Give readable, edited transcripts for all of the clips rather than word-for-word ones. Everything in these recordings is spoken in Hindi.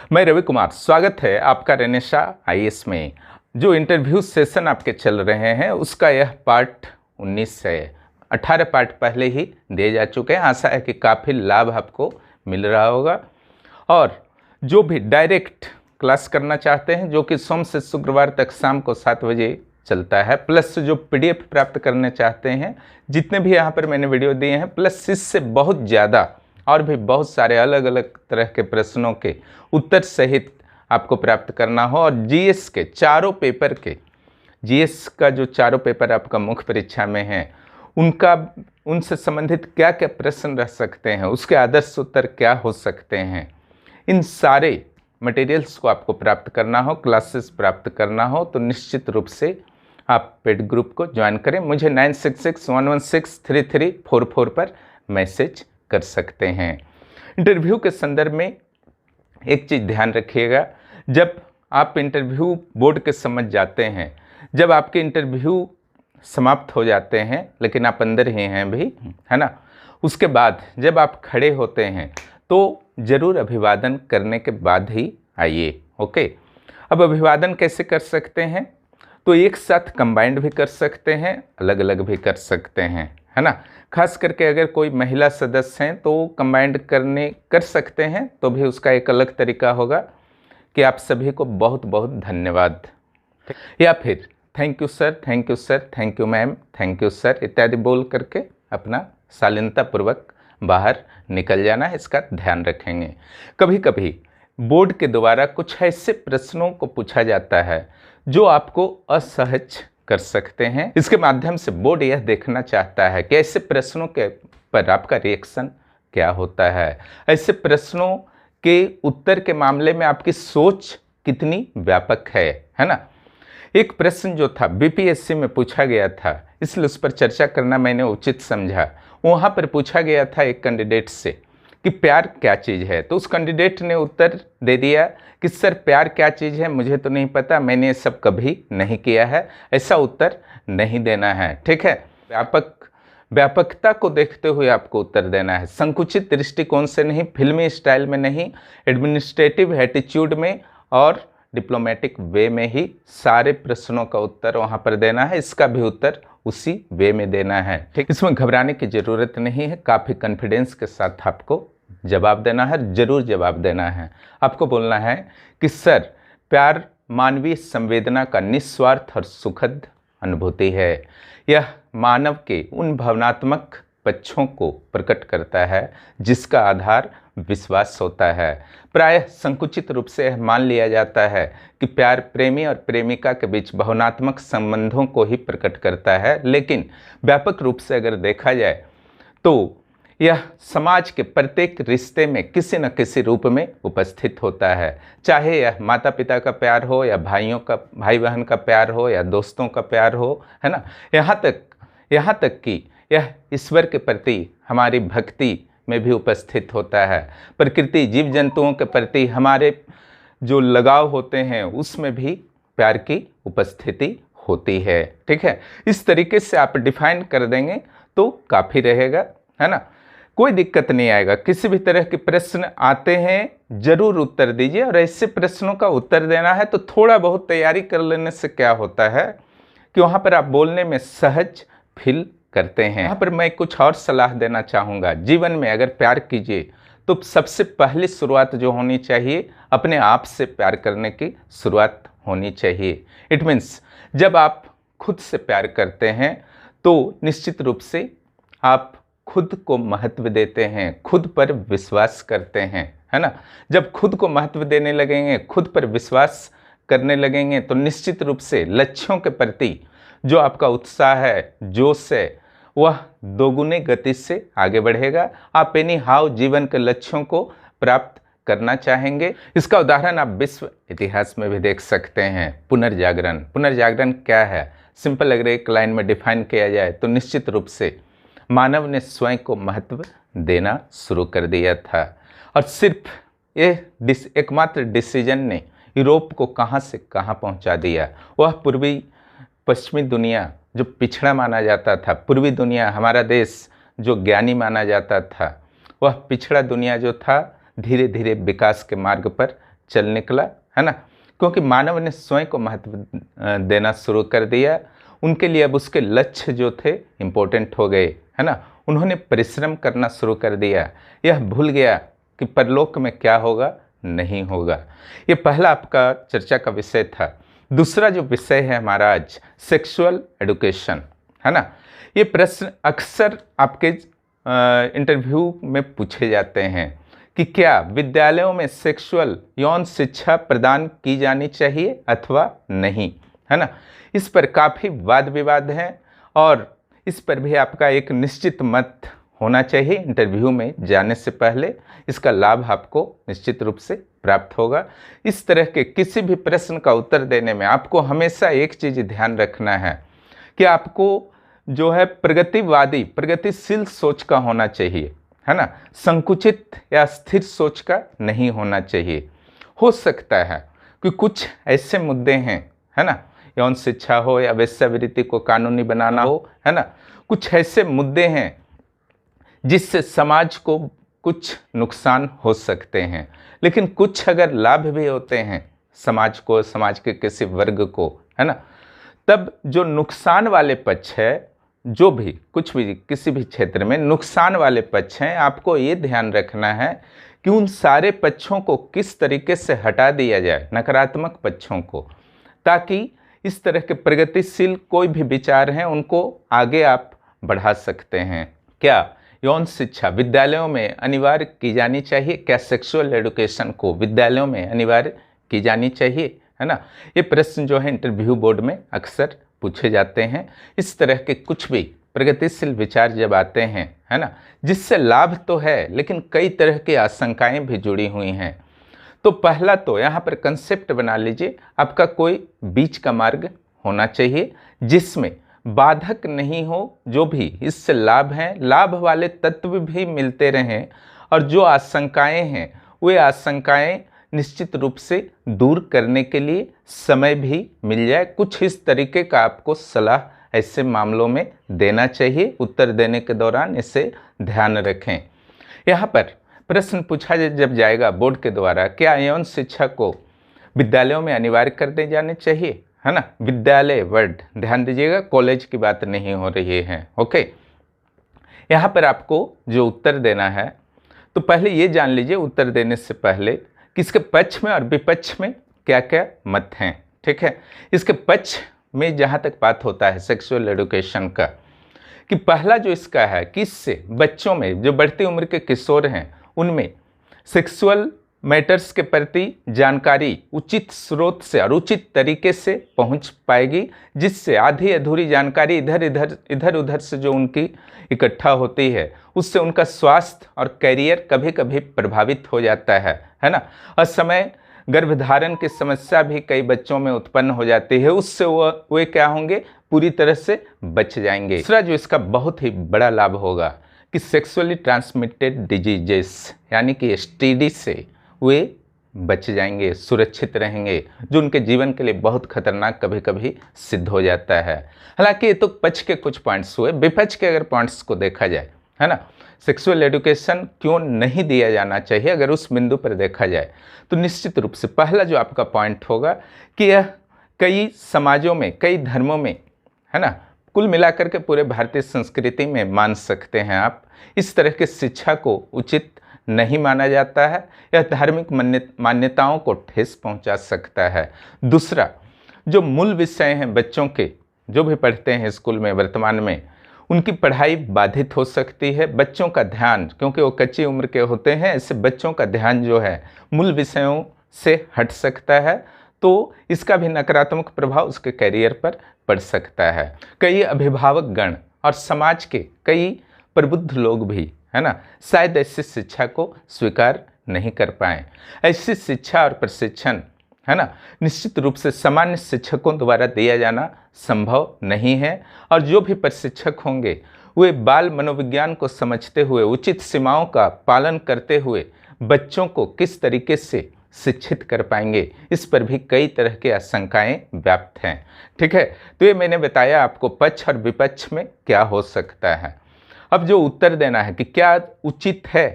मैं रवि कुमार, स्वागत है आपका रेनेशा आईएएस में। जो इंटरव्यू सेशन आपके चल रहे हैं उसका यह पार्ट 19 है। 18 पार्ट पहले ही दिए जा चुके हैं। आशा है कि काफ़ी लाभ आपको मिल रहा होगा। और जो भी डायरेक्ट क्लास करना चाहते हैं, जो कि सोम से शुक्रवार तक शाम को 7 बजे चलता है, प्लस जो पीडीएफ प्राप्त करना चाहते हैं, जितने भी यहाँ पर मैंने वीडियो दिए हैं, प्लस इससे बहुत ज़्यादा और भी बहुत सारे अलग अलग तरह के प्रश्नों के उत्तर सहित आपको प्राप्त करना हो, और जीएस के चारों पेपर के, जीएस का जो चारों पेपर आपका मुख्य परीक्षा में है, उनसे संबंधित क्या क्या प्रश्न रह सकते हैं, उसके आदर्श उत्तर क्या हो सकते हैं, इन सारे मटेरियल्स को आपको प्राप्त करना हो, क्लासेस प्राप्त करना हो, तो निश्चित रूप से आप पेड ग्रुप को ज्वाइन करें। मुझे 9661163344 पर मैसेज कर सकते हैं। इंटरव्यू के संदर्भ में एक चीज़ ध्यान रखिएगा, जब आप इंटरव्यू बोर्ड के समझ जाते हैं, जब आपके इंटरव्यू समाप्त हो जाते हैं लेकिन आप अंदर ही हैं अभी, है ना, उसके बाद जब आप खड़े होते हैं तो ज़रूर अभिवादन करने के बाद ही आइए। ओके, अब अभिवादन कैसे कर सकते हैं? तो एक साथ कंबाइंड भी कर सकते हैं, अलग अलग भी कर सकते हैं, है ना। खास करके अगर कोई महिला सदस्य हैं तो कंबाइंड कर सकते हैं, तो भी उसका एक अलग तरीका होगा कि आप सभी को बहुत बहुत धन्यवाद, या फिर thank you sir, thank you sir, thank you ma'am, thank you sir इत्यादि बोल करके अपना शालीनतापूर्वक बाहर निकल जाना है। इसका ध्यान रखेंगे। कभी कभी बोर्ड के द्वारा कुछ ऐसे प्रश्नों को पूछा जाता है जो आपको असहज कर सकते हैं। इसके माध्यम से बोर्ड यह देखना चाहता है कि ऐसे प्रश्नों के पर आपका रिएक्शन क्या होता है, ऐसे प्रश्नों के उत्तर के मामले में आपकी सोच कितनी व्यापक है ना। एक प्रश्न जो था बीपीएससी में पूछा गया था, इसलिए उस पर चर्चा करना मैंने उचित समझा। वहाँ पर पूछा गया था एक कैंडिडेट से कि प्यार क्या चीज़ है, तो उस कैंडिडेट ने उत्तर दे दिया कि सर प्यार क्या चीज़ है मुझे तो नहीं पता, मैंने ये सब कभी नहीं किया है। ऐसा उत्तर नहीं देना है, ठीक है। व्यापकता को देखते हुए आपको उत्तर देना है, संकुचित दृष्टिकोण से नहीं, फिल्मी स्टाइल में नहीं, एडमिनिस्ट्रेटिव एटीट्यूड में और डिप्लोमेटिक वे में ही सारे प्रश्नों का उत्तर वहाँ पर देना है। इसका भी उत्तर उसी वे में देना है, ठीक। इसमें घबराने की ज़रूरत नहीं है, काफ़ी कॉन्फिडेंस के साथ आपको जवाब देना है, ज़रूर जवाब देना है। आपको बोलना है कि सर प्यार मानवीय संवेदना का निस्वार्थ और सुखद अनुभूति है। यह मानव के उन भावनात्मक पक्षों को प्रकट करता है जिसका आधार विश्वास होता है। प्रायः संकुचित रूप से यह मान लिया जाता है कि प्यार प्रेमी और प्रेमिका के बीच भावनात्मक संबंधों को ही प्रकट करता है, लेकिन व्यापक रूप से अगर देखा जाए तो यह समाज के प्रत्येक रिश्ते में किसी न किसी रूप में उपस्थित होता है। चाहे यह माता पिता का प्यार हो, या भाई बहन का प्यार हो, या दोस्तों का प्यार हो, है ना, यहाँ तक कि यह ईश्वर के प्रति हमारी भक्ति में भी उपस्थित होता है। प्रकृति जीव जंतुओं के प्रति हमारे जो लगाव होते हैं उसमें भी प्यार की उपस्थिति होती है, ठीक है। इस तरीके से आप डिफाइन कर देंगे तो काफ़ी रहेगा, है ना, कोई दिक्कत नहीं आएगा। किसी भी तरह के प्रश्न आते हैं जरूर उत्तर दीजिए, और ऐसे प्रश्नों का उत्तर देना है तो थोड़ा बहुत तैयारी कर लेने से क्या होता है कि वहाँ पर आप बोलने में सहज फील करते हैं। यहाँ पर मैं कुछ और सलाह देना चाहूँगा। जीवन में अगर प्यार कीजिए तो सबसे पहली शुरुआत जो होनी चाहिए, अपने आप से प्यार करने की शुरुआत होनी चाहिए। इट मीन्स जब आप खुद से प्यार करते हैं तो निश्चित रूप से आप खुद को महत्व देते हैं, खुद पर विश्वास करते हैं, है ना। जब खुद को महत्व देने लगेंगे, खुद पर विश्वास करने लगेंगे, तो निश्चित रूप से लक्ष्यों के प्रति जो आपका उत्साह है, जोश है, वह दोगुने गति से आगे बढ़ेगा। आप एनी हाउ जीवन के लक्ष्यों को प्राप्त करना चाहेंगे। इसका उदाहरण आप विश्व इतिहास में भी देख सकते हैं। पुनर्जागरण क्या है? सिंपल अगर एक लाइन में डिफाइन किया जाए तो निश्चित रूप से मानव ने स्वयं को महत्व देना शुरू कर दिया था, और सिर्फ ये एकमात्र डिसीजन ने यूरोप को कहाँ से कहाँ पहुँचा दिया। वह पूर्वी पश्चिमी दुनिया जो पिछड़ा माना जाता था, पूर्वी दुनिया हमारा देश जो ज्ञानी माना जाता था, वह पिछड़ा दुनिया जो था धीरे धीरे विकास के मार्ग पर चल निकला, है ना, क्योंकि मानव ने स्वयं को महत्व देना शुरू कर दिया। उनके लिए अब उसके लक्ष्य जो थे इम्पोर्टेंट हो गए, है ना। उन्होंने परिश्रम करना शुरू कर दिया, यह भूल गया कि परलोक में क्या होगा, नहीं होगा। ये पहला आपका चर्चा का विषय था। दूसरा जो विषय है हमारा आज, सेक्सुअल एडुकेशन, है ना। ये प्रश्न अक्सर आपके इंटरव्यू में पूछे जाते हैं कि क्या विद्यालयों में सेक्सुअल यौन शिक्षा प्रदान की जानी चाहिए अथवा नहीं, है ना। इस पर काफ़ी वाद विवाद हैं और इस पर भी आपका एक निश्चित मत होना चाहिए। इंटरव्यू में जाने से पहले इसका लाभ आपको निश्चित रूप से प्राप्त होगा। इस तरह के किसी भी प्रश्न का उत्तर देने में आपको हमेशा एक चीज़ ध्यान रखना है कि आपको जो है प्रगतिवादी, प्रगतिशील सोच का होना चाहिए, है ना। संकुचित या स्थिर सोच का नहीं होना चाहिए। हो सकता है कि कुछ ऐसे मुद्दे हैं, है ना, यौन शिक्षा हो या वेश्यावृत्ति को कानूनी बनाना हो, है ना, कुछ ऐसे मुद्दे हैं जिससे समाज को कुछ नुकसान हो सकते हैं, लेकिन कुछ अगर लाभ भी होते हैं समाज को, समाज के किसी वर्ग को, है ना, तब जो नुकसान वाले पक्ष है, जो भी कुछ भी किसी भी क्षेत्र में नुकसान वाले पक्ष हैं, आपको ये ध्यान रखना है कि उन सारे पक्षों को किस तरीके से हटा दिया जाए, नकारात्मक पक्षों को, ताकि इस तरह के प्रगतिशील कोई भी विचार हैं उनको आगे आप बढ़ा सकते हैं। क्या यौन शिक्षा विद्यालयों में अनिवार्य की जानी चाहिए? क्या सेक्सुअल एडुकेशन को विद्यालयों में अनिवार्य की जानी चाहिए, है ना। ये प्रश्न जो है इंटरव्यू बोर्ड में अक्सर पूछे जाते हैं। इस तरह के कुछ भी प्रगतिशील विचार जब आते हैं, है ना, जिससे लाभ तो है लेकिन कई तरह की आशंकाएं भी जुड़ी हुई हैं, तो पहला तो यहाँ पर कंसेप्ट बना लीजिए, आपका कोई बीच का मार्ग होना चाहिए जिसमें बाधक नहीं हो। जो भी इससे लाभ हैं, लाभ वाले तत्व भी मिलते रहें और जो आशंकाएं हैं वे आशंकाएं निश्चित रूप से दूर करने के लिए समय भी मिल जाए। कुछ इस तरीके का आपको सलाह ऐसे मामलों में देना चाहिए। उत्तर देने के दौरान इसे ध्यान रखें। यहाँ पर प्रश्न पूछा जब जाएगा बोर्ड के द्वारा, क्या यौन शिक्षा को विद्यालयों में अनिवार्य कर दे जाने चाहिए, है ना। विद्यालय वर्ड ध्यान दीजिएगा, कॉलेज की बात नहीं हो रही है, ओके। यहाँ पर आपको जो उत्तर देना है, तो पहले ये जान लीजिए उत्तर देने से पहले कि इसके पक्ष में और विपक्ष में क्या क्या मत हैं, ठीक है। इसके पक्ष में जहाँ तक बात होता है सेक्सुअल एडुकेशन का, कि पहला जो इसका है कि इससे बच्चों में जो बढ़ती उम्र के किशोर हैं उनमें सेक्सुअल मैटर्स के प्रति जानकारी उचित स्रोत से और उचित तरीके से पहुंच पाएगी, जिससे आधी अधूरी जानकारी इधर उधर से जो उनकी इकट्ठा होती है उससे उनका स्वास्थ्य और करियर कभी कभी प्रभावित हो जाता है ना। असमय गर्भधारण की समस्या भी कई बच्चों में उत्पन्न हो जाती है, उससे वे क्या होंगे, पूरी तरह से बच जाएंगे। दूसरा जो इसका बहुत ही बड़ा लाभ होगा कि सेक्सुअली ट्रांसमिटेड डिजीजेस यानी कि STD से वे बच जाएंगे, सुरक्षित रहेंगे, जो उनके जीवन के लिए बहुत खतरनाक कभी कभी सिद्ध हो जाता है। हालांकि ये तो पक्ष के कुछ पॉइंट्स हुए, विपक्ष के अगर पॉइंट्स को देखा जाए, है ना, सेक्सुअल एडुकेशन क्यों नहीं दिया जाना चाहिए, अगर उस बिंदु पर देखा जाए तो निश्चित रूप से पहला जो आपका पॉइंट होगा कि यह कई समाजों में, कई धर्मों में, है ना, कुल मिलाकर के पूरे भारतीय संस्कृति में मान सकते हैं आप, इस तरह की शिक्षा को उचित नहीं माना जाता है। यह धार्मिक मान्यताओं को ठेस पहुंचा सकता है। दूसरा, जो मूल विषय हैं बच्चों के जो भी पढ़ते हैं स्कूल में वर्तमान में, उनकी पढ़ाई बाधित हो सकती है। बच्चों का ध्यान, क्योंकि वो कच्ची उम्र के होते हैं, ऐसे बच्चों का ध्यान जो है मूल विषयों से हट सकता है, तो इसका भी नकारात्मक प्रभाव उसके करियर पर पड़ सकता है। कई अभिभावक गण और समाज के कई प्रबुद्ध लोग भी, है ना, शायद ऐसी शिक्षा को स्वीकार नहीं कर पाए। ऐसी शिक्षा और प्रशिक्षण, है ना, निश्चित रूप से सामान्य शिक्षकों द्वारा दिया जाना संभव नहीं है, और जो भी प्रशिक्षक होंगे वे बाल मनोविज्ञान को समझते हुए, उचित सीमाओं का पालन करते हुए बच्चों को किस तरीके से शिक्षित कर पाएंगे, इस पर भी कई तरह की आशंकाएं व्याप्त हैं, ठीक है। तो ये मैंने बताया आपको पक्ष और विपक्ष में क्या हो सकता है। अब जो उत्तर देना है कि क्या उचित है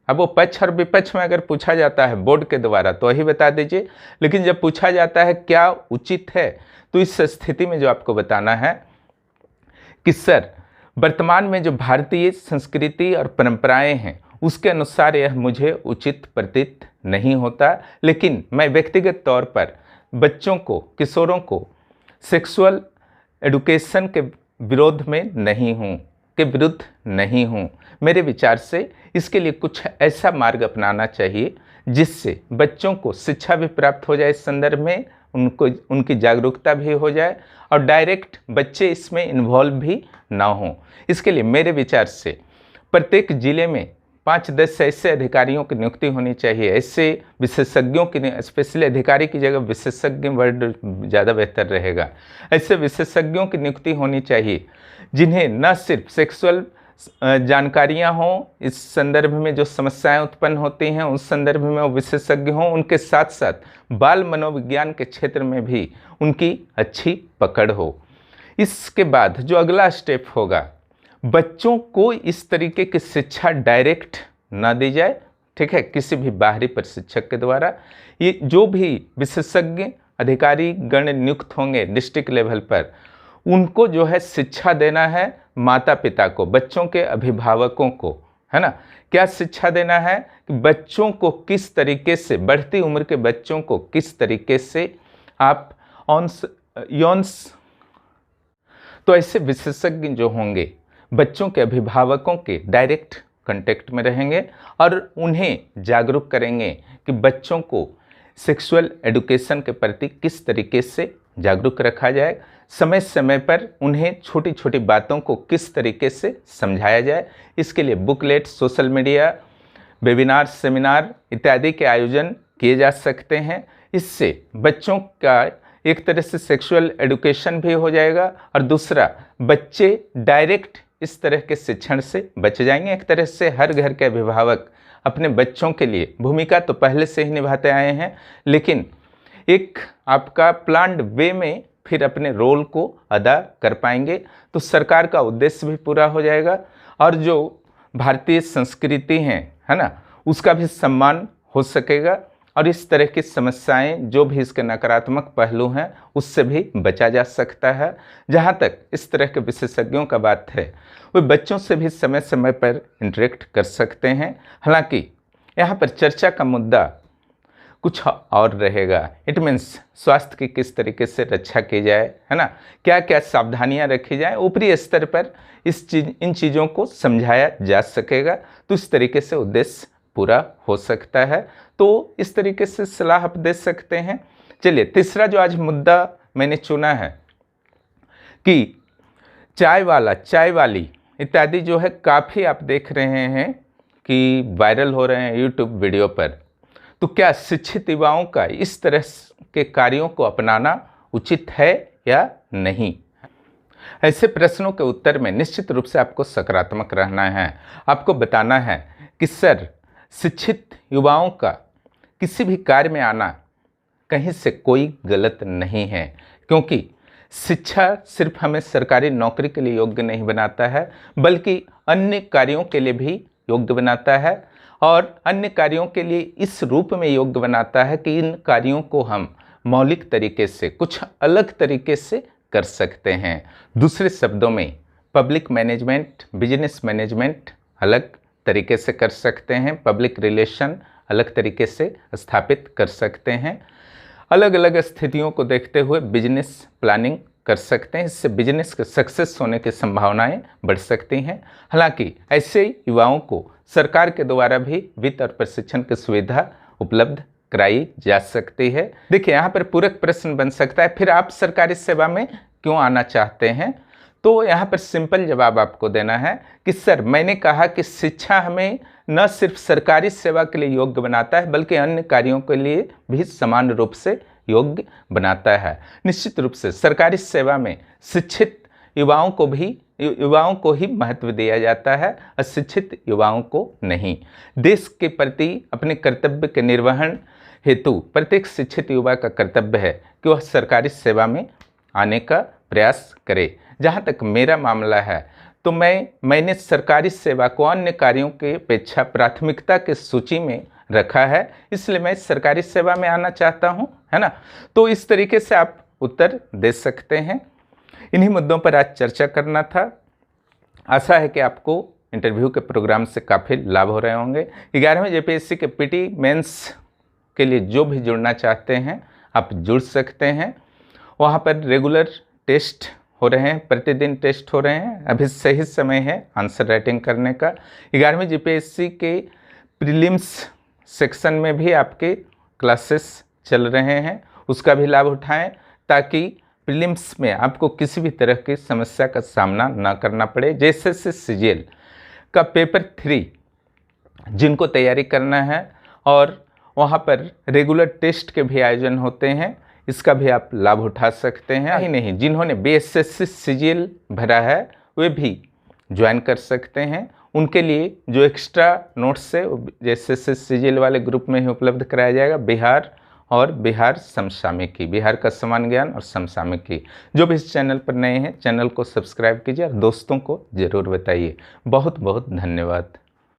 अब वो पक्ष और विपक्ष में अगर पूछा जाता है बोर्ड के द्वारा तो वही बता दीजिए, लेकिन जब पूछा जाता है क्या उचित है, तो इस स्थिति में जो आपको बताना है कि सर वर्तमान में जो भारतीय संस्कृति और परंपराएं हैं उसके अनुसार यह मुझे उचित प्रतीत नहीं होता, लेकिन मैं व्यक्तिगत तौर पर बच्चों को, किशोरों को सेक्सुअल एडुकेशन के विरोध में नहीं हूँ, के विरुद्ध नहीं हूँ। मेरे विचार से इसके लिए कुछ ऐसा मार्ग अपनाना चाहिए जिससे बच्चों को शिक्षा भी प्राप्त हो जाए, इस संदर्भ में उनकी जागरूकता भी हो जाए और डायरेक्ट बच्चे इसमें इन्वॉल्व भी ना हों। इसके लिए मेरे विचार से प्रत्येक जिले में 5-10 ऐसे अधिकारियों की नियुक्ति होनी चाहिए, ऐसे विशेषज्ञों की, स्पेशली अधिकारी की जगह विशेषज्ञ वर्ड ज़्यादा बेहतर रहेगा। ऐसे विशेषज्ञों की नियुक्ति होनी चाहिए जिन्हें न सिर्फ सेक्सुअल जानकारियां हों, इस संदर्भ में जो समस्याएं उत्पन्न होती हैं उस संदर्भ में वो विशेषज्ञ हों, उनके साथ साथ बाल मनोविज्ञान के क्षेत्र में भी उनकी अच्छी पकड़ हो। इसके बाद जो अगला स्टेप होगा, बच्चों को इस तरीके की शिक्षा डायरेक्ट ना दी जाए, ठीक है, किसी भी बाहरी प्रशिक्षक के द्वारा। ये जो भी विशेषज्ञ अधिकारी गण नियुक्त होंगे डिस्ट्रिक्ट लेवल पर, उनको जो है शिक्षा देना है माता पिता को, बच्चों के अभिभावकों को, है ना। क्या शिक्षा देना है कि बच्चों को किस तरीके से, बढ़ती उम्र के बच्चों को किस तरीके से आप तो ऐसे विशेषज्ञ जो होंगे बच्चों के अभिभावकों के डायरेक्ट कांटेक्ट में रहेंगे और उन्हें जागरूक करेंगे कि बच्चों को सेक्सुअल एडुकेशन के प्रति किस तरीके से जागरूक रखा जाए, समय समय पर उन्हें छोटी छोटी बातों को किस तरीके से समझाया जाए। इसके लिए booklet, social media, webinar, seminar इत्यादि के आयोजन किए जा सकते हैं। इससे बच्चों का एक तरह से सेक्सुअल एडुकेशन भी हो जाएगा और दूसरा बच्चे डायरेक्ट इस तरह के शिक्षण से बच जाएंगे। एक तरह से हर घर के अभिभावक अपने बच्चों के लिए भूमिका तो पहले से ही निभाते आए हैं, लेकिन एक आपका प्लान्ड वे में फिर अपने रोल को अदा कर पाएंगे, तो सरकार का उद्देश्य भी पूरा हो जाएगा और जो भारतीय संस्कृति है ना, उसका भी सम्मान हो सकेगा और इस तरह की समस्याएं, जो भी इसके नकारात्मक पहलू हैं, उससे भी बचा जा सकता है। जहां तक इस तरह के विशेषज्ञों का बात है, वे बच्चों से भी समय समय पर इंटरेक्ट कर सकते हैं। हालांकि यहाँ पर चर्चा का मुद्दा कुछ और रहेगा। इट मीन्स स्वास्थ्य की किस तरीके से रक्षा की जाए, है ना, क्या क्या सावधानियां रखी जाए, ऊपरी स्तर पर इन चीज़ों को समझाया जा सकेगा, तो इस तरीके से उद्देश्य पूरा हो सकता है। तो इस तरीके से सलाह आप दे सकते हैं। चलिए, तीसरा जो आज मुद्दा मैंने चुना है कि चाय वाला, चाय वाली इत्यादि जो है काफ़ी आप देख रहे हैं कि वायरल हो रहे हैं यूट्यूब वीडियो पर। तो क्या शिक्षित युवाओं का इस तरह के कार्यों को अपनाना उचित है या नहीं? ऐसे प्रश्नों के उत्तर में निश्चित रूप से आपको सकारात्मक रहना है। आपको बताना है कि सर, शिक्षित युवाओं का किसी भी कार्य में आना कहीं से कोई गलत नहीं है, क्योंकि शिक्षा सिर्फ हमें सरकारी नौकरी के लिए योग्य नहीं बनाता है, बल्कि अन्य कार्यों के लिए भी योग्य बनाता है और अन्य कार्यों के लिए इस रूप में योग्य बनाता है कि इन कार्यों को हम मौलिक तरीके से, कुछ अलग तरीके से कर सकते हैं। दूसरे शब्दों में पब्लिक मैनेजमेंट, बिजनेस मैनेजमेंट अलग तरीके से कर सकते हैं, पब्लिक रिलेशन अलग तरीके से स्थापित कर सकते हैं, अलग अलग स्थितियों को देखते हुए बिजनेस प्लानिंग कर सकते हैं। इससे बिजनेस के सक्सेस होने की संभावनाएं बढ़ सकती हैं। हालांकि ऐसे युवाओं को सरकार के द्वारा भी वित्त और प्रशिक्षण की सुविधा उपलब्ध कराई जा सकती है। देखिए, यहाँ पर पूरक प्रश्न बन सकता है, फिर आप सरकारी सेवा में क्यों आना चाहते हैं? तो यहाँ पर सिंपल जवाब आपको देना है कि सर, मैंने कहा कि शिक्षा हमें न सिर्फ सरकारी सेवा के लिए योग्य बनाता है, बल्कि अन्य कार्यों के लिए भी समान रूप से योग्य बनाता है। निश्चित रूप से सरकारी सेवा में शिक्षित युवाओं को ही महत्व दिया जाता है, अशिक्षित युवाओं को नहीं। देश के प्रति अपने कर्तव्य के निर्वहन हेतु प्रत्येक शिक्षित युवा का कर्तव्य है कि वह सरकारी सेवा में आने का प्रयास करे। जहाँ तक मेरा मामला है, तो मैंने सरकारी सेवा को अन्य कार्यों के अपेक्षा प्राथमिकता की सूची में रखा है, इसलिए मैं सरकारी सेवा में आना चाहता हूं, है ना। तो इस तरीके से आप उत्तर दे सकते हैं। इन्हीं मुद्दों पर आज चर्चा करना था। आशा है कि आपको इंटरव्यू के प्रोग्राम से काफ़ी लाभ हो रहे होंगे। 11वें जेपीएससी के पीटी मेंस के लिए जो भी जुड़ना चाहते हैं आप जुड़ सकते हैं। वहाँ पर रेगुलर टेस्ट हो रहे हैं, प्रतिदिन टेस्ट हो रहे हैं। अभी सही समय है आंसर राइटिंग करने का। 11वीं जीपीएससी के प्रीलिम्स सेक्शन में भी आपके क्लासेस चल रहे हैं, उसका भी लाभ उठाएं ताकि प्रीलिम्स में आपको किसी भी तरह की समस्या का सामना ना करना पड़े। जैसे सीजीएल का पेपर 3 जिनको तैयारी करना है और वहाँ पर रेगुलर टेस्ट के भी आयोजन होते हैं, इसका भी आप लाभ उठा सकते हैं। ही नहीं, जिन्होंने बीएसएससी सीजीएल भरा है वे भी ज्वाइन कर सकते हैं। उनके लिए जो एक्स्ट्रा नोट्स है बीएसएससी सीजीएल वाले ग्रुप में ही उपलब्ध कराया जाएगा। बिहार और बिहार समसामयिकी, बिहार का समान ज्ञान और समसामयिकी। जो भी इस चैनल पर नए हैं चैनल को सब्सक्राइब कीजिए और दोस्तों को ज़रूर बताइए। बहुत बहुत धन्यवाद।